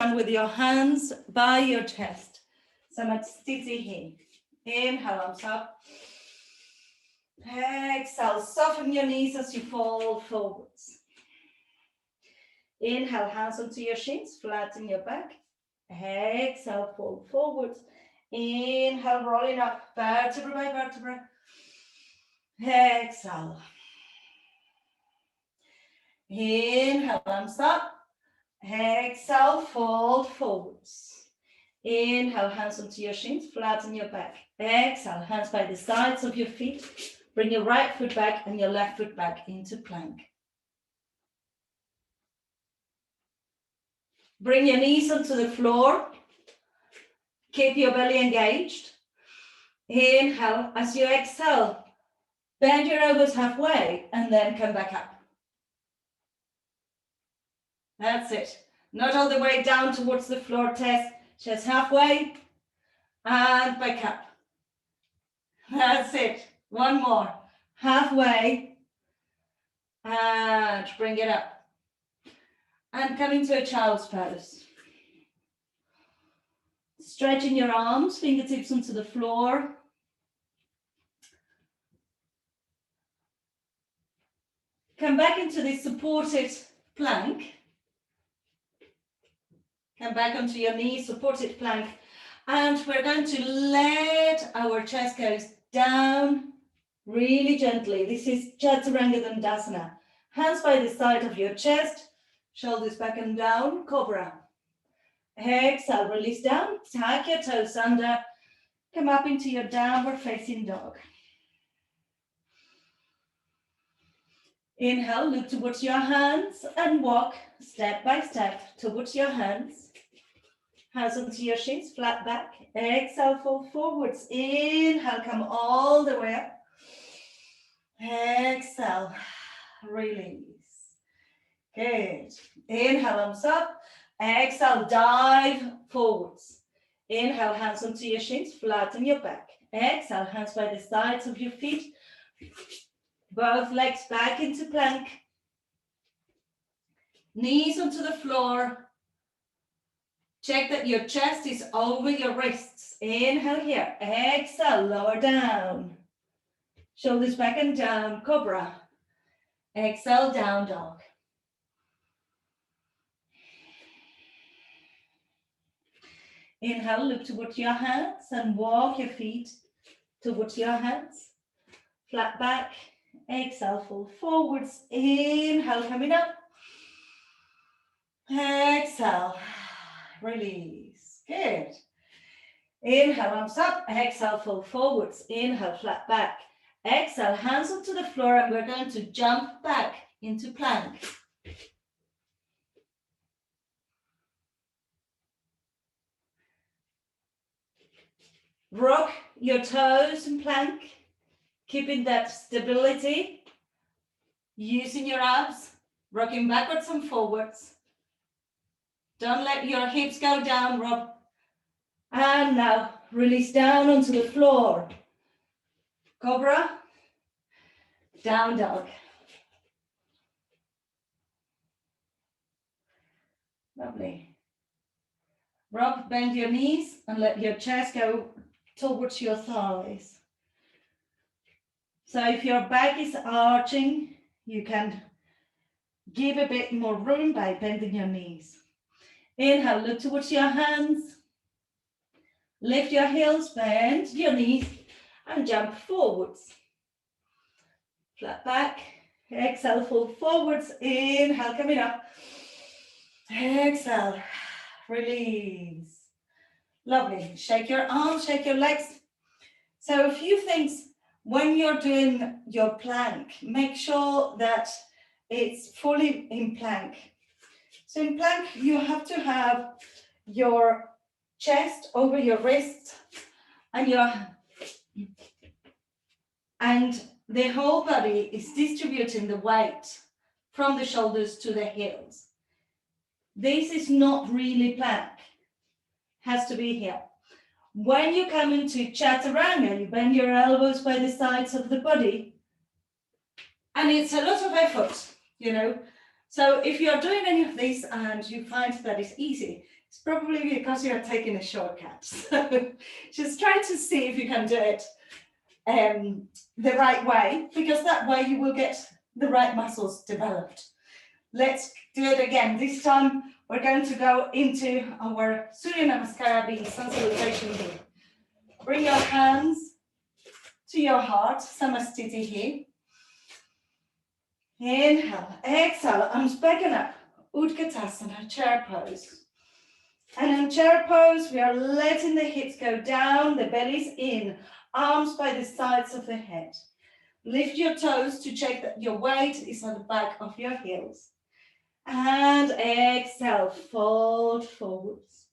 with your hands by your chest. Samadhi. Inhale, arms up. Exhale, soften your knees as you fold forwards. Inhale, hands onto your shins, flatten your back. Exhale, fold forwards. Inhale, rolling up, vertebra by vertebra. Exhale. Inhale, arms up. Exhale, fold forwards. Inhale, hands onto your shins, flatten your back. Exhale, hands by the sides of your feet. Bring your right foot back and your left foot back into plank. Bring your knees onto the floor. Keep your belly engaged. Inhale, as you exhale, bend your elbows halfway and then come back up. That's it. Not all the way down towards the floor test, just halfway and back up. That's it. One more. Halfway and bring it up. And come into a child's pose. Stretching your arms, fingertips onto the floor. Come back into this supported plank. Come back onto your knees, supported plank. And we're going to let our chest go down really gently. This is Chaturanga Dandasana. Hands by the side of your chest, shoulders back and down, cobra. Exhale, release down, tuck your toes under, come up into your downward facing dog. Inhale, look towards your hands and walk step by step towards your hands. Hands onto your shins, flat back. Exhale, fold forwards. Inhale, come all the way up. Exhale, release. Good. Inhale, arms up. Exhale, dive forwards. Inhale, hands onto your shins, flatten your back. Exhale, hands by the sides of your feet. Both legs back into plank. Knees onto the floor. Check that your chest is over your wrists. Inhale here. Exhale, lower down. Shoulders back and down, cobra. Exhale, down dog. Inhale, look towards your hands and walk your feet towards your hands. Flat back. Exhale, fold forwards. Inhale, coming up. Exhale, release. Good. Inhale, arms up. Exhale, fold forwards. Inhale, flat back. Exhale, hands onto the floor, and we're going to jump back into plank. Rock your toes in plank, keeping that stability, using your abs, rocking backwards and forwards. Don't let your hips go down, Rob. And now release down onto the floor. Cobra, down dog. Lovely. Rob, bend your knees and let your chest go towards your thighs. So if your back is arching, you can give a bit more room by bending your knees. Inhale, look towards your hands. Lift your heels, bend your knees, and jump forwards. Flat back. Exhale, fold forwards. Inhale, coming up. Exhale, release. Lovely. Shake your arms, shake your legs. So a few things when you're doing your plank, make sure that it's fully in plank. So in plank, you have to have your chest over your wrists and the whole body is distributing the weight from the shoulders to the heels. This is not really plank. Has to be here. When you come into Chaturanga, you bend your elbows by the sides of the body, and it's a lot of effort, you know. So if you're doing any of this and you find that it's easy, It's probably because you're taking a shortcut. So just try to see if you can do it the right way, because that way you will get the right muscles developed. Let's do it again. This time we're going to go into our Surya Namaskara, being sun salutation here. Bring your hands to your heart, Samastiti here. Inhale, exhale, arms back and up, Utkatasana, chair pose. And in chair pose, we are letting the hips go down, the belly's in, arms by the sides of the head. Lift your toes to check that your weight is at the back of your heels. And exhale, fold forwards.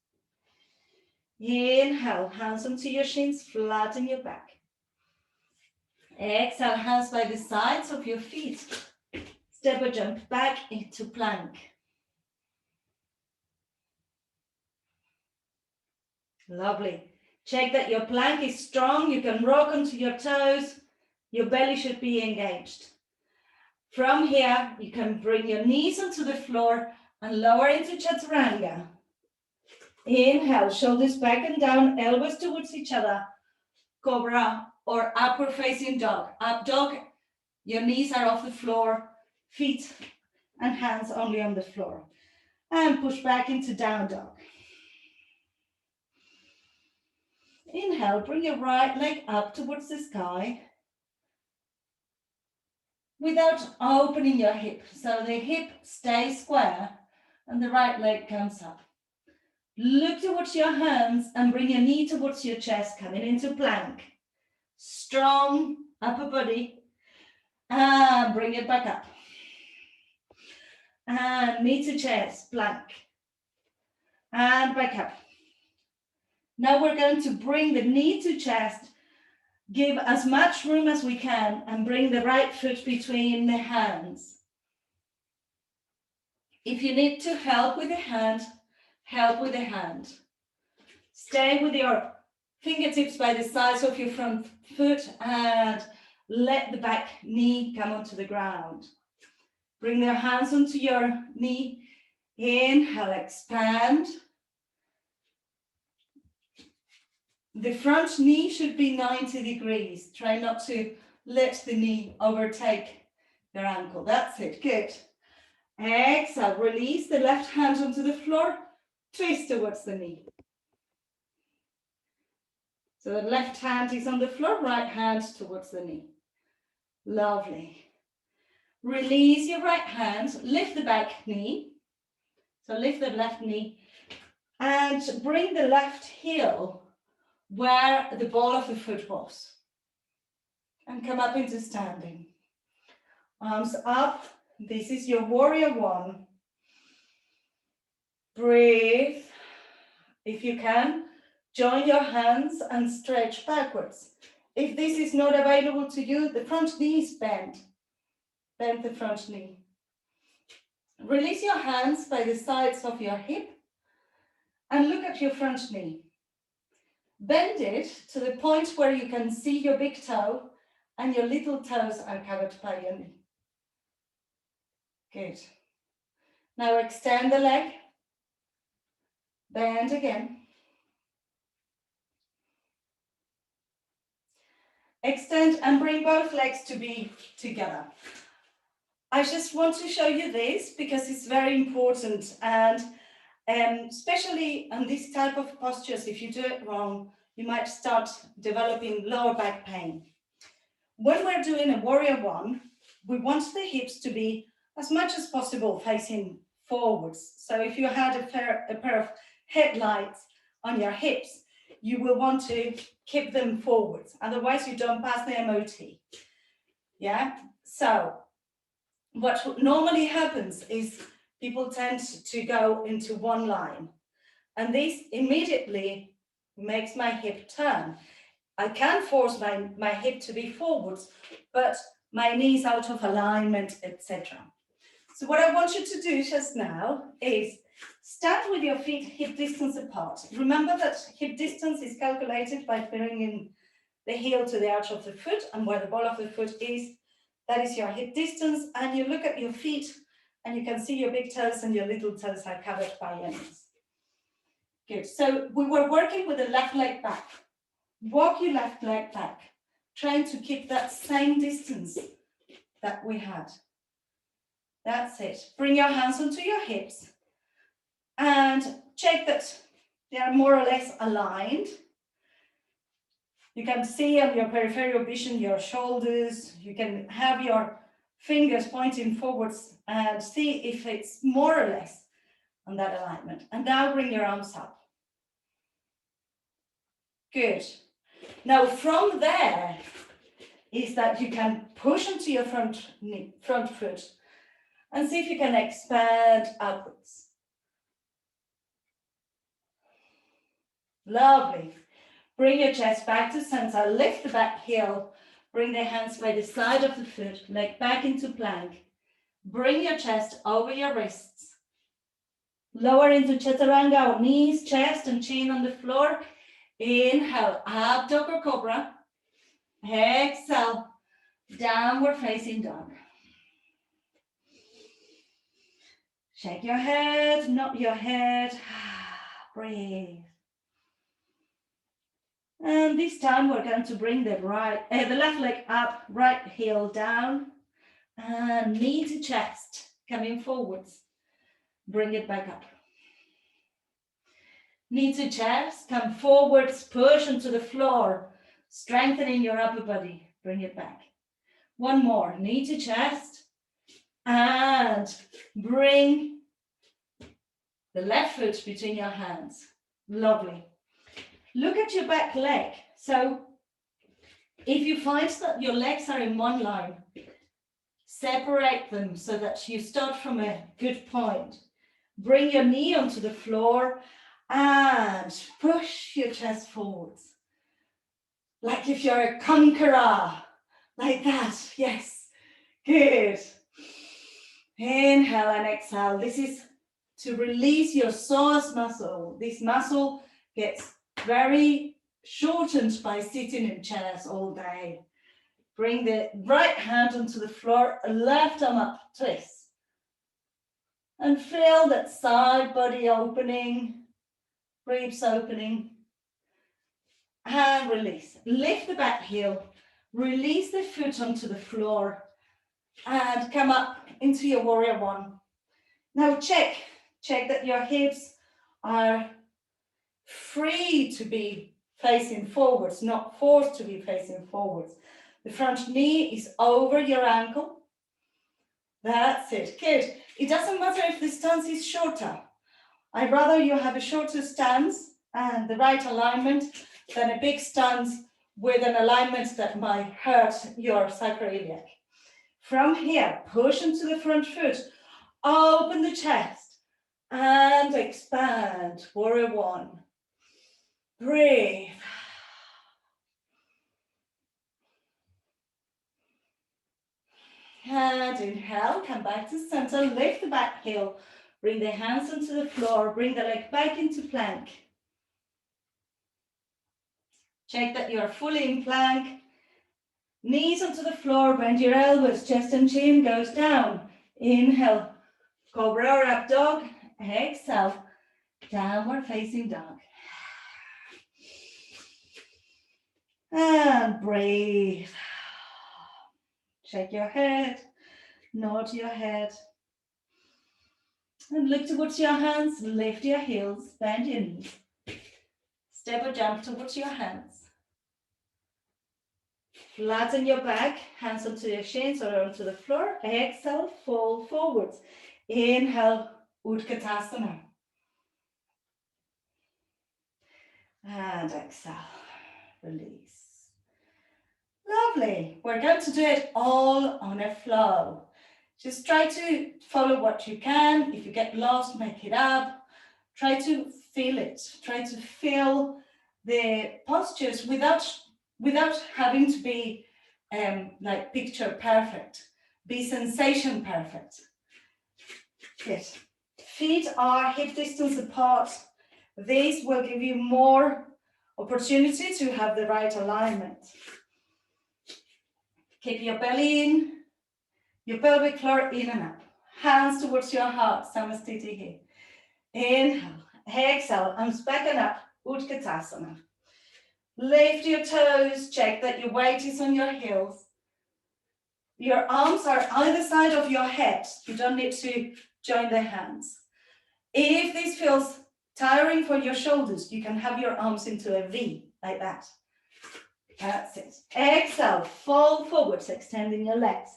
Inhale, hands onto your shins, flatten your back. Exhale, hands by the sides of your feet. Step or jump back into plank. Lovely. Check that your plank is strong. You can rock onto your toes. Your belly should be engaged. From here, you can bring your knees onto the floor and lower into chaturanga. Inhale, shoulders back and down, elbows towards each other. Cobra or upward facing dog. Up dog, your knees are off the floor, feet and hands only on the floor. And push back into down dog. Inhale, bring your right leg up towards the sky without opening your hip. So the hip stays square and the right leg comes up. Look towards your hands and bring your knee towards your chest, coming into plank. Strong upper body. And bring it back up. And knee to chest, plank. And back up. Now we're going to bring the knee to chest, give as much room as we can, and bring the right foot between the hands. If you need to help with the hand, help with the hand. Stay with your fingertips by the sides of your front foot and let the back knee come onto the ground. Bring your hands onto your knee. Inhale, expand. The front knee should be 90 degrees. Try not to let the knee overtake your ankle. That's it, good. Exhale, release the left hand onto the floor, twist towards the knee. So the left hand is on the floor, right hand towards the knee. Lovely. Release your right hand, lift the back knee. So lift the left knee and bring the left heel where the ball of the foot was. And come up into standing. Arms up. This is your warrior one. Breathe. If you can, join your hands and stretch backwards. If this is not available to you, the front knee is bent. Bend the front knee. Release your hands by the sides of your hip and look at your front knee. Bend it to the point where you can see your big toe and your little toes are covered by your knee. Good. Now extend the leg. Bend again. Extend and bring both legs to be together. I just want to show you this because it's very important, and especially on this type of postures, if you do it wrong, you might start developing lower back pain. When we're doing a warrior one, we want the hips to be as much as possible facing forwards. So if you had a pair of headlights on your hips, you will want to keep them forwards. Otherwise, you don't pass the MOT. Yeah. So what normally happens is people tend to go into one line, and this immediately makes my hip turn. I can force my hip to be forwards, but my knee's out of alignment, etc. So what I want you to do just now is stand with your feet hip distance apart. Remember that hip distance is calculated by bringing the heel to the arch of the foot, and where the ball of the foot is, that is your hip distance. And you look at your feet and you can see your big toes and your little toes are covered by your knees. Good. So we were working with the left leg back. Walk your left leg back, trying to keep that same distance that we had. That's it. Bring your hands onto your hips and check that they are more or less aligned. You can see on your peripheral vision your shoulders. You can have your fingers pointing forwards and see if it's more or less on that alignment. And now bring your arms up. Good. Now from there is that you can push into your front foot and see if you can expand upwards. Lovely. Bring your chest back to center, lift the back heel, bring the hands by the side of the foot, leg back into plank. Bring your chest over your wrists. Lower into chaturanga or knees, chest and chin on the floor. Inhale, up dog or cobra. Exhale, downward facing dog. Shake your head, nod your head. Breathe. And this time we're going to bring the left leg up, right heel down, and knee to chest, coming forwards. Bring it back up. Knee to chest, come forwards, push onto the floor, strengthening your upper body. Bring it back. One more, knee to chest, and bring the left foot between your hands. Lovely. Look at your back leg. So if you find that your legs are in one line, separate them so that you start from a good point. Bring your knee onto the floor and push your chest forwards. Like if you're a conqueror, like that. Yes, good. Inhale and exhale. This is to release your psoas muscle. This muscle gets very shortened by sitting in chairs all day. Bring the right hand onto the floor, left arm up, twist. And feel that side body opening, ribs opening. And release. Lift the back heel, release the foot onto the floor, and come up into your warrior one. Now check that your hips are free to be facing forwards, not forced to be facing forwards. The front knee is over your ankle. That's it, good. It doesn't matter if the stance is shorter. I'd rather you have a shorter stance and the right alignment than a big stance with an alignment that might hurt your sacroiliac. From here, push into the front foot, open the chest and expand, warrior one. Breathe. And inhale, come back to center, lift the back heel, bring the hands onto the floor, bring the leg back into plank. Check that you're fully in plank. Knees onto the floor, bend your elbows, chest and chin goes down. Inhale, cobra or up dog. Exhale, downward facing dog. And breathe. Shake your head, nod your head. And look towards your hands, lift your heels, bend your knees. Step or jump towards your hands. Flatten your back, hands onto your shins or onto the floor. Exhale, fall forwards. Inhale, Utkatasana. And exhale, release. Lovely. We're going to do it all on a flow. Just try to follow what you can. If you get lost, make it up. Try to feel it. Try to feel the postures without having to be like picture perfect. Be sensation perfect. Good. Feet are hip distance apart. This will give you more opportunity to have the right alignment. Keep your belly in, your pelvic floor in and up. Hands towards your heart, Samasthiti here. Inhale, Exhale, arms back and up, Utkatasana. Lift your toes, check that your weight is on your heels. Your arms are either side of your head. You don't need to join the hands. If this feels tiring for your shoulders, you can have your arms into a V, like that. That's it. Exhale, fold forwards, extending your legs.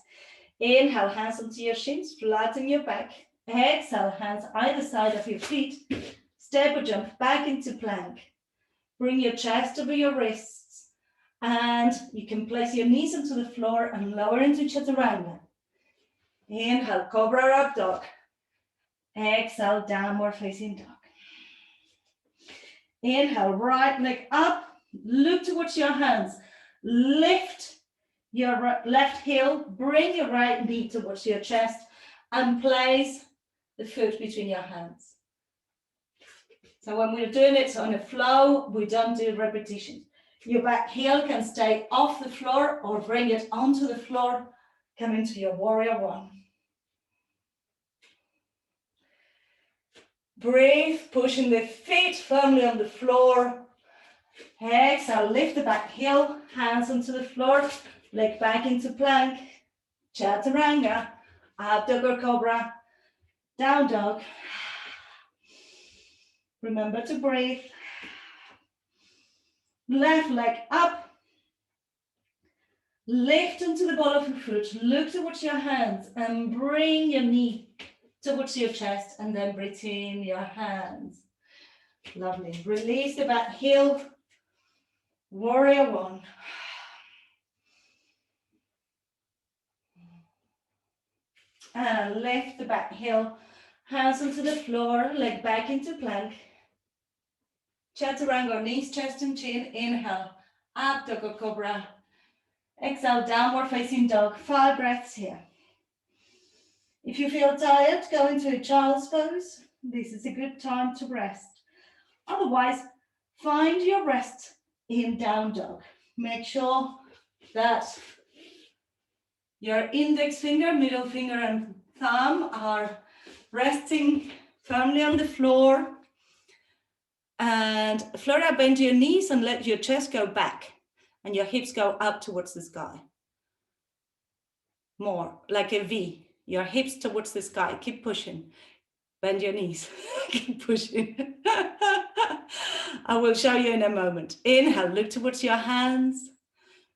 Inhale, hands onto your shins, flatten your back. Exhale, hands either side of your feet. Step or jump back into plank. Bring your chest over your wrists. And you can place your knees onto the floor and lower into chaturanga. Inhale, cobra up dog. Exhale, downward facing dog. Inhale, right leg up. Look towards your hands. Lift your left heel. Bring your right knee towards your chest and place the foot between your hands. So when we're doing it on a flow, we don't do repetitions. Your back heel can stay off the floor or bring it onto the floor. Come into your warrior one. Breathe, pushing the feet firmly on the floor. Exhale, lift the back heel, hands onto the floor, leg back into plank. Chaturanga, up dog or cobra, down dog. Remember to breathe. Left leg up. Lift onto the ball of your foot. Look towards your hands and bring your knee towards your chest and then breathe in your hands. Lovely. Release the back heel. Warrior one. And lift the back heel. Hands onto the floor. Leg back into plank. Chaturanga, knees, chest and chin. Inhale. Up dog or cobra. Exhale, downward facing dog. 5 breaths here. If you feel tired, go into a child's pose. This is a good time to rest. Otherwise, find your rest in down dog. Make sure that your index finger, middle finger and thumb are resting firmly on the floor. And Flora, bend your knees and let your chest go back and your hips go up towards the sky. More like a V. Your hips towards the sky. Keep pushing. Bend your knees. Keep pushing. I will show you in a moment. Inhale, look towards your hands.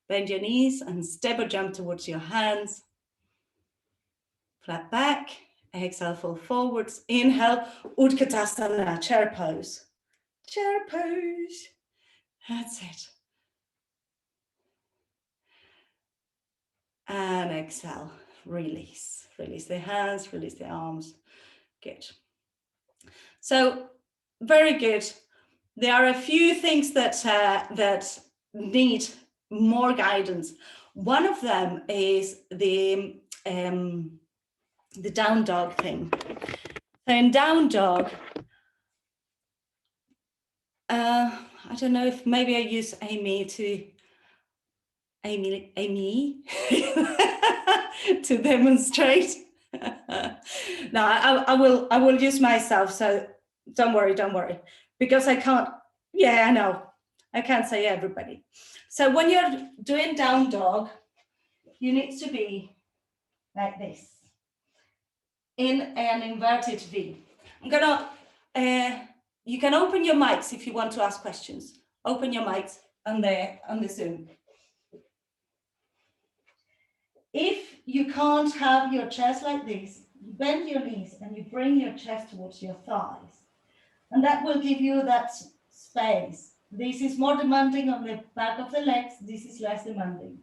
Bend your knees and step or jump towards your hands. Flat back. Exhale, fall forwards. Inhale, Utkatasana, chair pose. Chair pose. That's it. And exhale, release. Release the hands, release the arms. Good. So, very good. There are a few things that need more guidance. One of them is the down dog thing. So in down dog, I don't know if maybe I use Amy to demonstrate. No, I will use myself. So don't worry, because I can't. Yeah, I know. I can't say everybody. So when you're doing down dog, you need to be like this in an inverted V. I'm gonna. You can open your mics if you want to ask questions. Open your mics on the Zoom. If you can't have your chest like this, you bend your knees and you bring your chest towards your thighs. And that will give you that space. This is more demanding on the back of the legs. This is less demanding.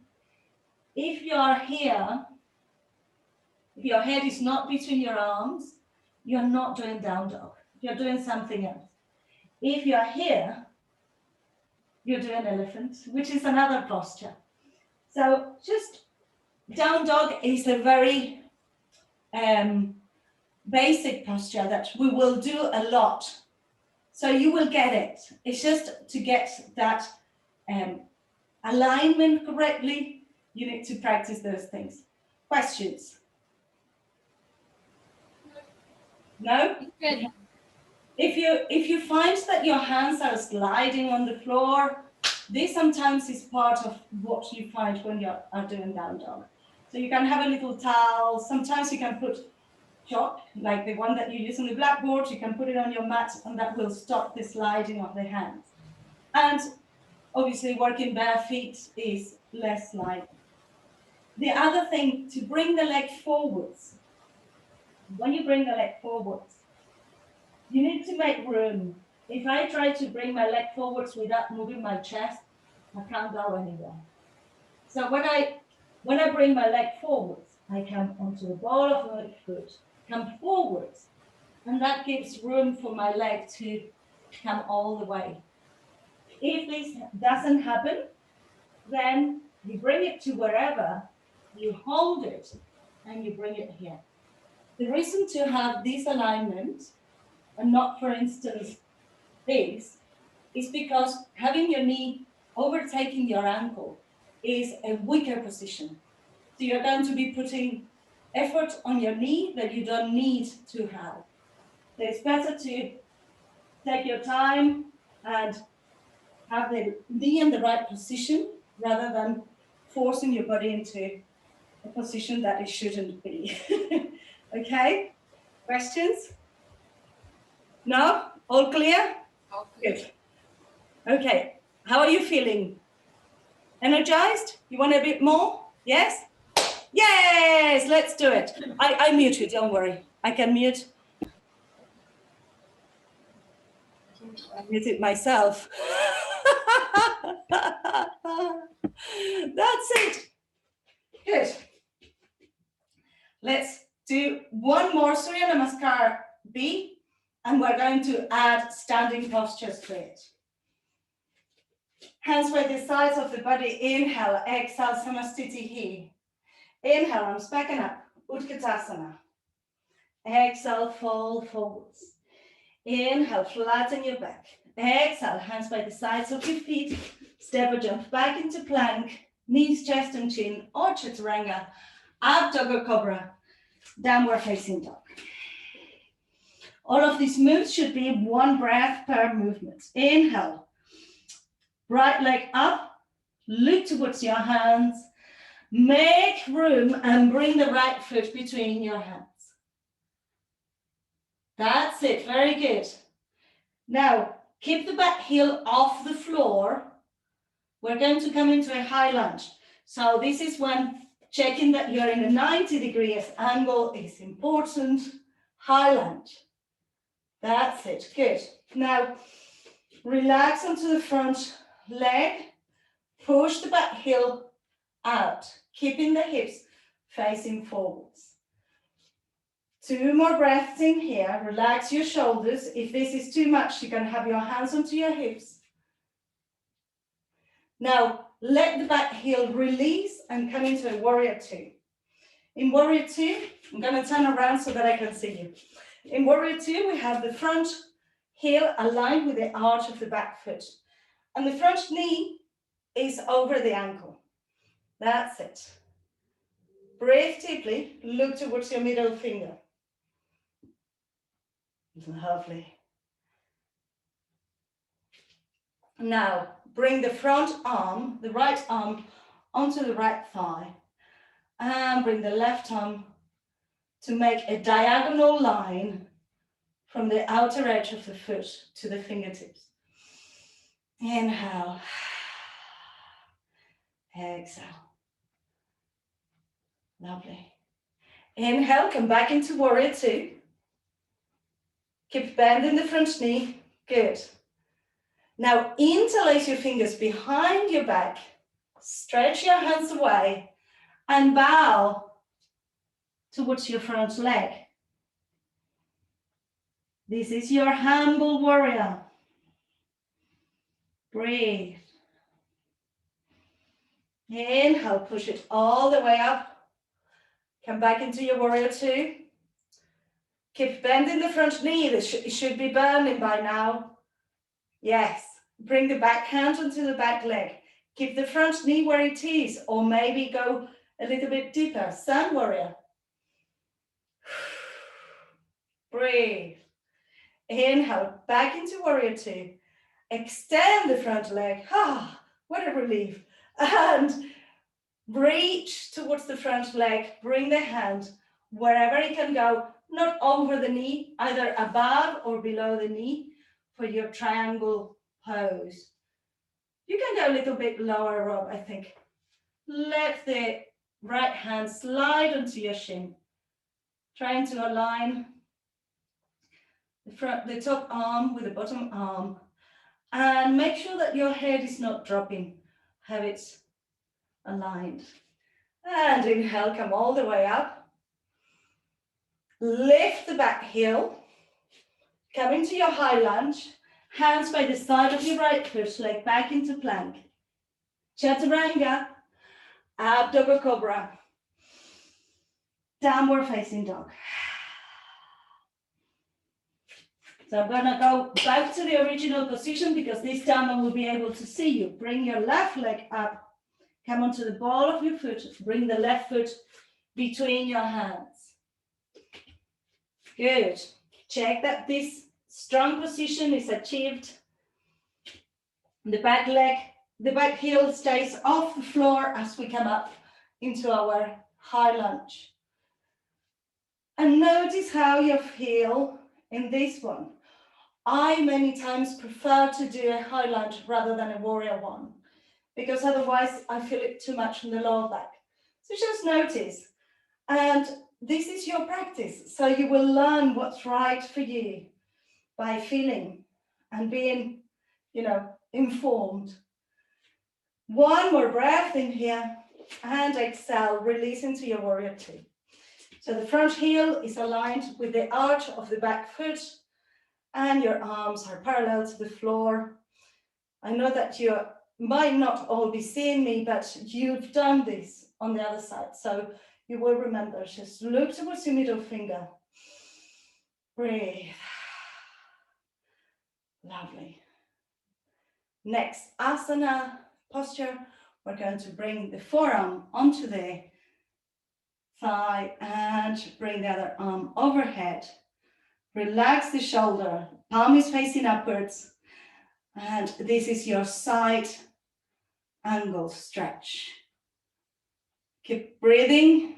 If you are here, if your head is not between your arms, you're not doing down dog. You're doing something else. If you're here, you're doing elephant, which is another posture. So just down dog is a very basic posture that we will do a lot. So you will get it. It's just to get that alignment correctly, you need to practice those things. Questions? No? Good. If you find that your hands are sliding on the floor, this sometimes is part of what you find when you are doing down dog. So you can have a little towel. Sometimes you can put chalk, like the one that you use on the blackboard. You can put it on your mat, and that will stop the sliding of the hands. And obviously, working bare feet is less sliding. The other thing, to bring the leg forwards. When you bring the leg forwards, you need to make room. If I try to bring my leg forwards without moving my chest, I can't go anywhere. So when I bring my leg forwards, I come onto the ball of my foot, come forwards, and that gives room for my leg to come all the way. If this doesn't happen, then you bring it to wherever, you hold it, and you bring it here. The reason to have this alignment, and not, for instance, this, is because having your knee overtaking your ankle is a weaker position. So you're going to be putting effort on your knee that you don't need to have. So it's better to take your time and have the knee in the right position rather than forcing your body into a position that it shouldn't be. Okay, questions? No? All clear? All clear. Good. Okay, how are you feeling? Energized? You want a bit more? Yes? Yes, let's do it. I mute you, don't worry. I can mute. I mute it myself. That's it. Good. Let's do one more Surya Namaskar B, and we're going to add standing postures to it. Hands by the sides of the body. Inhale, exhale, Samastiti He. Inhale, arms back and up, Utkatasana. Exhale, fold forwards. Inhale, flatten your back. Exhale, hands by the sides of your feet. Step or jump back into plank, knees, chest and chin, or chaturanga. Up dog or cobra, downward facing dog. All of these moves should be one breath per movement. Inhale, right leg up, look towards your hands, make room and bring the right foot between your hands. That's it, very good. Now, keep the back heel off the floor. We're going to come into a high lunge. So this is when checking that you're in a 90 degrees angle is important. High lunge. That's it, good. Now, relax onto the front leg. Push the back heel out, keeping the hips facing forwards. 2 more breaths in here. Relax your shoulders. If this is too much, you can have your hands onto your hips. Now, let the back heel release and come into a warrior 2. In warrior 2, I'm going to turn around so that I can see you. In warrior 2, we have the front heel aligned with the arch of the back foot. And the front knee is over the ankle. That's it. Breathe deeply. Look towards your middle finger. Lovely. Now, bring the front arm, the right arm, onto the right thigh. And bring the left arm to make a diagonal line from the outer edge of the foot to the fingertips. Inhale. Exhale. Lovely. Inhale, come back into warrior 2. Keep bending the front knee. Good. Now interlace your fingers behind your back. Stretch your hands away and bow towards your front leg. This is your humble warrior. Breathe. Inhale, push it all the way up. Come back into your warrior 2. Keep bending the front knee. It should be burning by now. Yes. Bring the back hand onto the back leg. Keep the front knee where it is, or maybe go a little bit deeper. Sun warrior. Breathe. Inhale, back into warrior two. Extend the front leg. Ah, what a relief. And reach towards the front leg. Bring the hand wherever it can go, not over the knee, either above or below the knee for your triangle pose. You can go a little bit lower, Rob, I think. Let the right hand slide onto your shin. Trying to align the top arm with the bottom arm. And make sure that your head is not dropping. Have it aligned. And inhale, come all the way up. Lift the back heel. Come into your high lunge. Hands by the side of your right foot, leg back into plank. Chaturanga, up dog or cobra. Downward facing dog. So I'm gonna go back to the original position because this time I will be able to see you. Bring your left leg up. Come onto the ball of your foot. Bring the left foot between your hands. Good. Check that this strong position is achieved. The back leg, the back heel stays off the floor as we come up into our high lunge. And notice how you feel in this one. I many times prefer to do a high lunge rather than a warrior one, because otherwise I feel it too much in the lower back. So just notice. And this is your practice. So you will learn what's right for you by feeling and being, informed. One more breath in here and exhale, release into your warrior two. So the front heel is aligned with the arch of the back foot and your arms are parallel to the floor. I know that you might not all be seeing me, but you've done this on the other side. So you will remember, just look towards your middle finger. Breathe. Lovely. Next, asana posture. We're going to bring the forearm onto the thigh and bring the other arm overhead. Relax the shoulder, palm is facing upwards. And this is your side angle stretch. Keep breathing.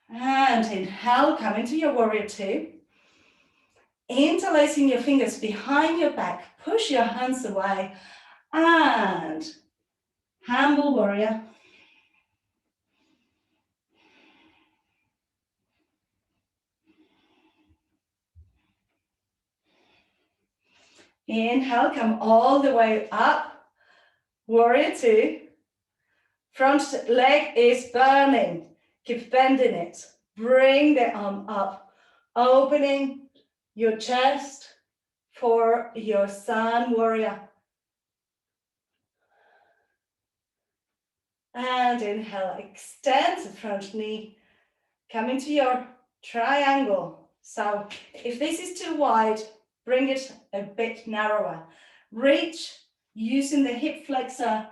And inhale, come into your warrior two. Interlacing your fingers behind your back, push your hands away and humble warrior. Inhale, come all the way up, warrior two. Front leg is burning, keep bending it. Bring the arm up, opening your chest for your sun warrior. And inhale, extend the front knee, come into your triangle. So if this is too wide, bring it a bit narrower. Reach using the hip flexor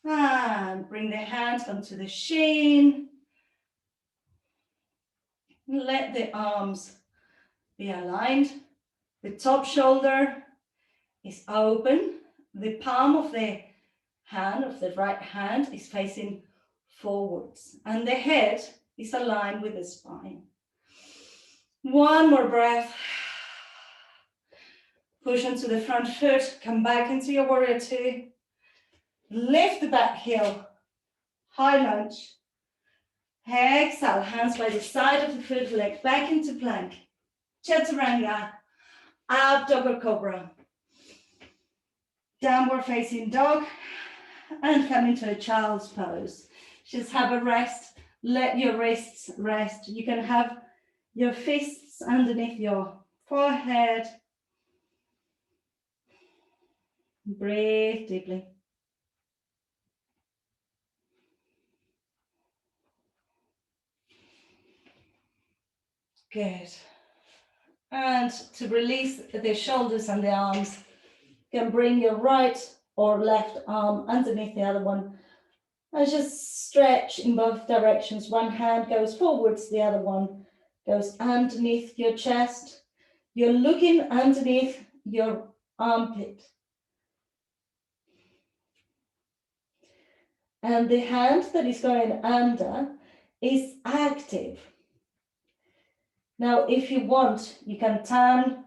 and bring the hand onto the shin. Let the arms be aligned. The top shoulder is open. The palm of the hand, of the right hand, is facing forwards. And the head is aligned with the spine. One more breath. Push onto the front foot. Come back into your warrior two. Lift the back heel. High lunge. Exhale, hands by the side of the foot, leg back into plank. Chaturanga, up dog or cobra. Downward facing dog and come into a child's pose. Just have a rest, let your wrists rest. You can have your fists underneath your forehead. Breathe deeply. Good. And to release the shoulders and the arms, you can bring your right or left arm underneath the other one and just stretch in both directions. One hand goes forwards, the other one goes underneath your chest. You're looking underneath your armpit. And the hand that is going under is active. Now, if you want, you can turn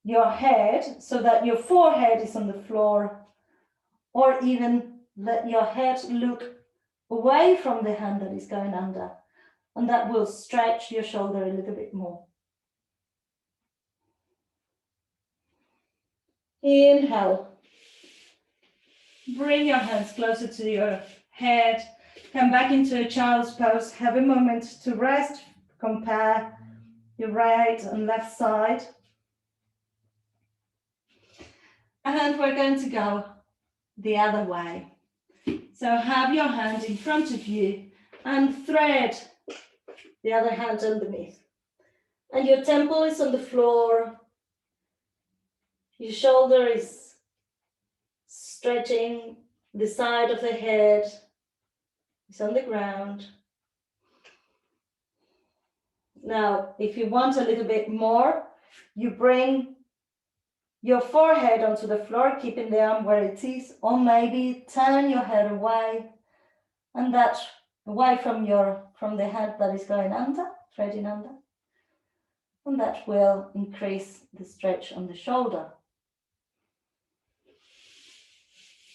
your head so that your forehead is on the floor, or even let your head look away from the hand that is going under, and that will stretch your shoulder a little bit more. Inhale. Bring your hands closer to your head. Come back into a child's pose. Have a moment to rest. Compare your right and left side. And we're going to go the other way. So have your hand in front of you and thread the other hand underneath. And your temple is on the floor. Your shoulder is stretching. The side of the head is on the ground. Now, if you want a little bit more, you bring your forehead onto the floor, keeping the arm where it is, or maybe turn your head away, and that away from the head that is going under, threading under, and that will increase the stretch on the shoulder.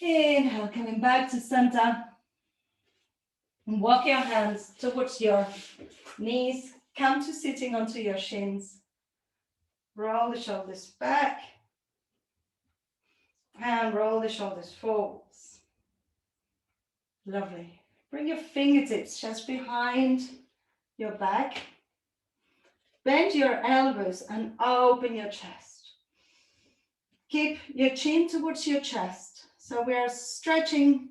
Inhale, coming back to center, and walk your hands towards your knees. Come to sitting onto your shins. Roll the shoulders back and roll the shoulders forwards. Lovely. Bring your fingertips just behind your back. Bend your elbows and open your chest. Keep your chin towards your chest. So we are stretching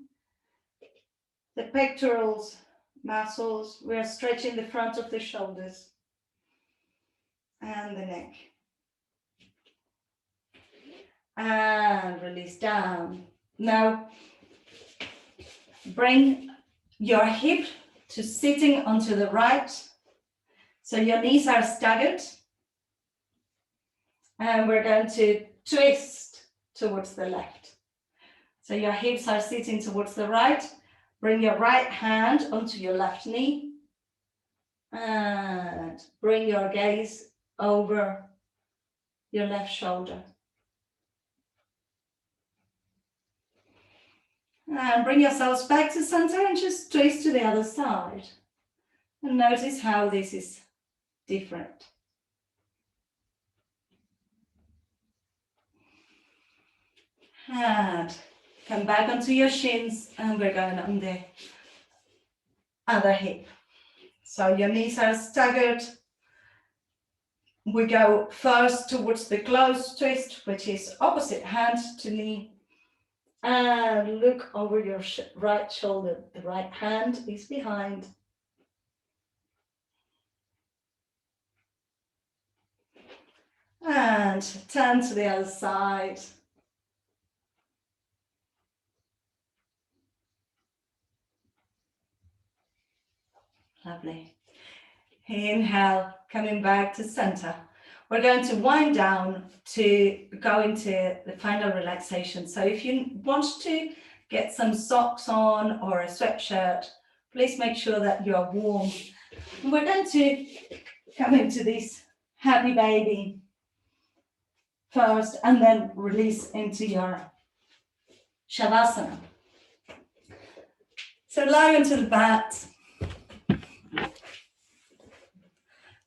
the pectorals muscles. We are stretching the front of the shoulders and the neck. And release down. Now, bring your hip to sitting onto the right. So your knees are staggered. And we're going to twist towards the left. So your hips are sitting towards the right. Bring your right hand onto your left knee. And bring your gaze over your left shoulder. And bring yourselves back to center and just twist to the other side. And notice how this is different. And come back onto your shins, and we're going on the other hip. So your knees are staggered. We go first towards the closed twist, which is opposite hand to knee. And look over your right shoulder. The right hand is behind. And turn to the other side. Lovely. Inhale, coming back to center. We're going to wind down to go into the final relaxation. So if you want to get some socks on or a sweatshirt, please make sure that you are warm. And we're going to come into this happy baby first and then release into your shavasana. So lie onto the mat.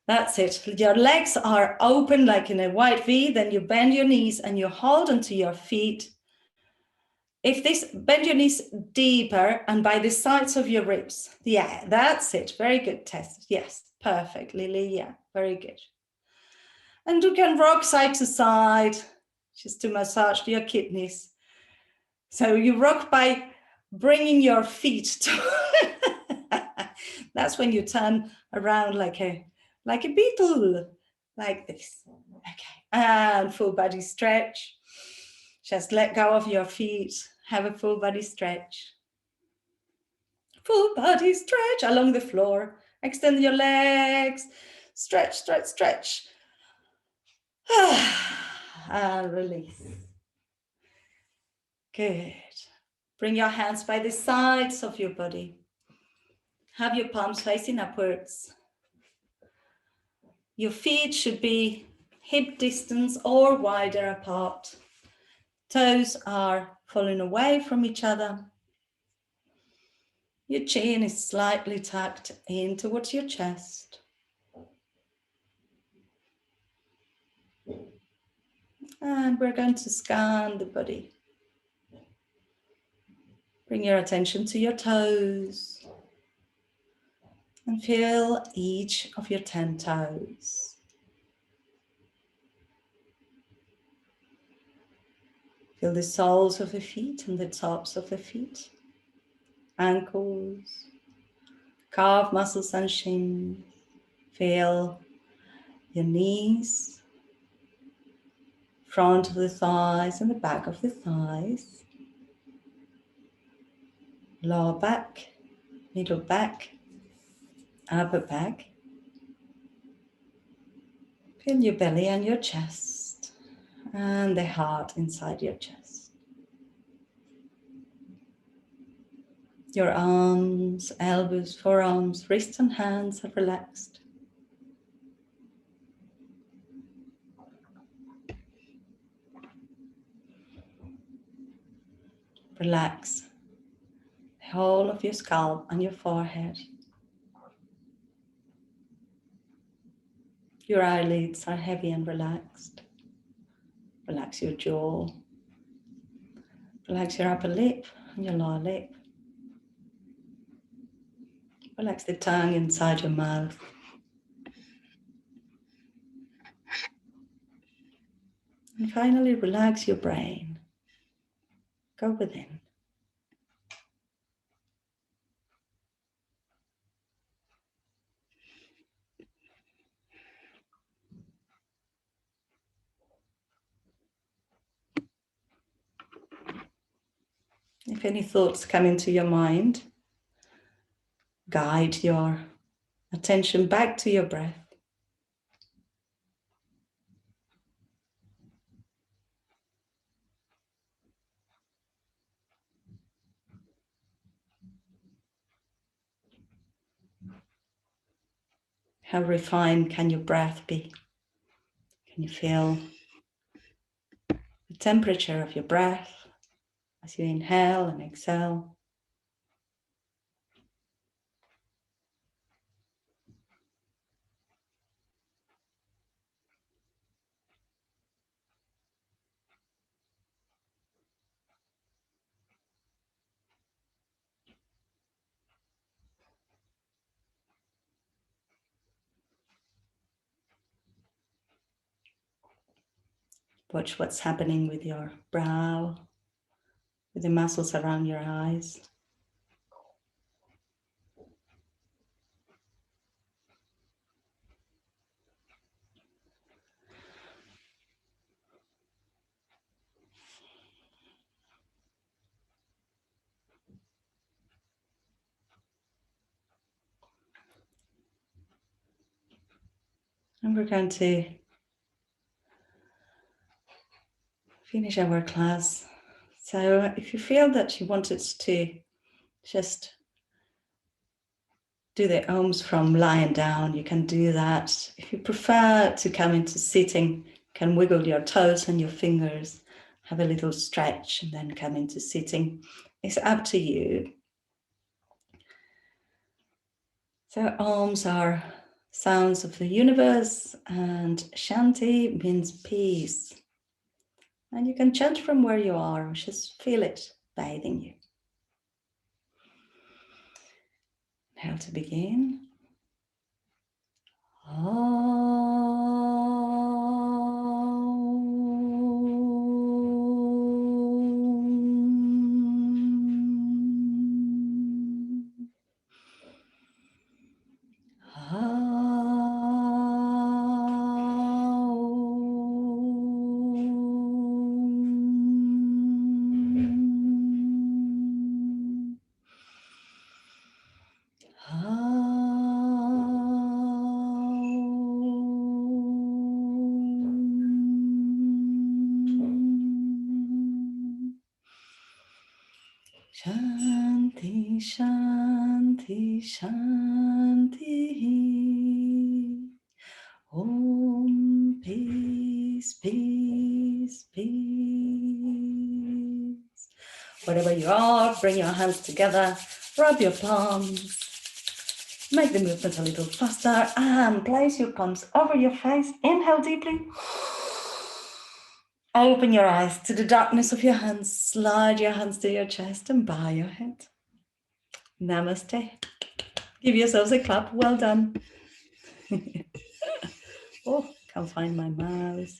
That's it. Your legs are open like in a wide V. Then you bend your knees and you hold onto your feet. Bend your knees deeper and by the sides of your ribs. Yeah, that's it. Very good, Tess. Yes, perfect, Lily. Yeah, very good. And you can rock side to side just to massage your kidneys. So you rock by bringing your feet to... That's when you turn around like a beetle, like this. Okay, and full body stretch. Just let go of your feet. Have a full body stretch. Full body stretch along the floor. Extend your legs. Stretch, stretch, stretch. And release. Good. Bring your hands by the sides of your body. Have your palms facing upwards. Your feet should be hip distance or wider apart. Toes are falling away from each other. Your chin is slightly tucked in towards your chest. And we're going to scan the body. Bring your attention to your toes and feel each of your 10 toes. Feel the soles of the feet and the tops of the feet, ankles, calf muscles and shins. Feel your knees, front of the thighs and the back of the thighs, lower back, middle back, upper back. Feel your belly and your chest and the heart inside your chest. Your arms, elbows, forearms, wrists and hands are relaxed. Relax the whole of your scalp and your forehead. Your eyelids are heavy and relaxed. Relax your jaw. Relax your upper lip and your lower lip. Relax the tongue inside your mouth. And finally, relax your brain. Go within. If any thoughts come into your mind, guide your attention back to your breath. How refined can your breath be? Can you feel the temperature of your breath as you inhale and exhale? Watch what's happening with your brow, with the muscles around your eyes. And we're going to finish our class. So if you feel that you wanted to just do the ohms from lying down, you can do that. If you prefer to come into sitting, you can wiggle your toes and your fingers, have a little stretch and then come into sitting. It's up to you. So ohms are sounds of the universe and Shanti means peace. And you can chant from where you are, just feel it bathing you. How to begin? Shanti, Shanti, Shanti. Om, peace, peace, peace. Wherever you are, bring your hands together, rub your palms, make the movement a little faster, and place your palms over your face. Inhale deeply. Open your eyes to the darkness of your hands, slide your hands to your chest and bow your head. Namaste. Give yourselves a clap. Well done. Oh, can't find my mouse.